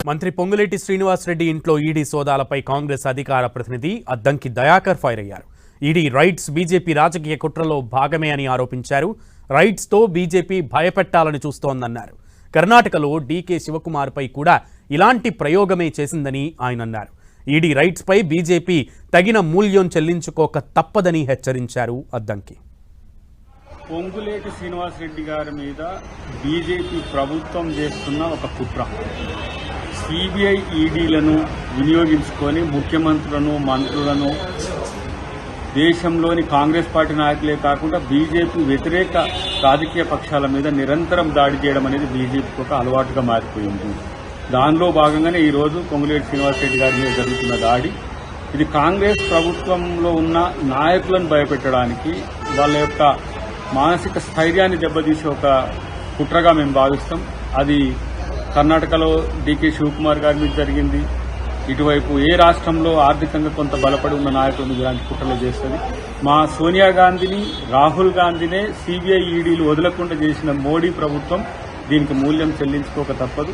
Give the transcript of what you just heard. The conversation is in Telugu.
మంత్రి పొంగులేటి శ్రీనివాసరెడ్డి ఇంట్లో ఈడీ సోదాలపై కాంగ్రెస్ అధికార ప్రతినిధి అద్దంకి దయాకర్ ఫైర్ అయ్యారు. ఈడీ రైట్స్ బీజేపీ రాజకీయ కుట్రలో భాగమే అని ఆరోపించారు. రైట్స్తో బీజేపీ భయపెట్టాలని చూస్తోందన్నారు. కర్ణాటకలో డీకే శివకుమార్ పై కూడా ఇలాంటి ప్రయోగమే చేసిందని ఆయన అన్నారు. ఈడీ రైట్స్ పై బీజేపీ తగిన మూల్యం చెల్లించుకోక తప్పదని హెచ్చరించారు అద్దంకి. పొంగులేటి శ్రీనివాసరెడ్డి గారి మీద బీజేపీ ప్రభుత్వం చేస్తున్న ఒక కుట్ర, సిబిఐ ఈడీలను వినియోగించుకొని ముఖ్యమంత్రులను, మంత్రులను, దేశంలోని కాంగ్రెస్ పార్టీ నాయకులే కాకుండా బీజేపీ వ్యతిరేక రాజకీయ పక్షాల మీద నిరంతరం దాడి చేయడం అనేది బీజేపీకి ఒక అలవాటుగా మారిపోయింది. దానిలో భాగంగానే ఈరోజు పొంగులేటి శ్రీనివాసరెడ్డి గారి మీద జరుగుతున్న దాడి, ఇది కాంగ్రెస్ ప్రభుత్వంలో ఉన్న నాయకులను భయపెట్టడానికి, వాళ్ళ యొక్క మానసిక స్థైర్యాన్ని దెబ్బతీసే ఒక కుట్రగా మేము భావిస్తాం. అది కర్ణాటకలో డీకే శివకుమార్ గారి మీద జరిగింది. ఇటువైపు ఏ రాష్ట్రంలో ఆర్థికంగా కొంత బలపడి ఉన్న నాయకులను ఇలాంటి కుట్రలు చేస్తుంది. మా సోనియా గాంధీని, రాహుల్ గాంధీనే సిబిఐ ఈడీలు వదలకుండా చేసిన మోడీ ప్రభుత్వం దీనికి మూల్యం చెల్లించుకోక తప్పదు.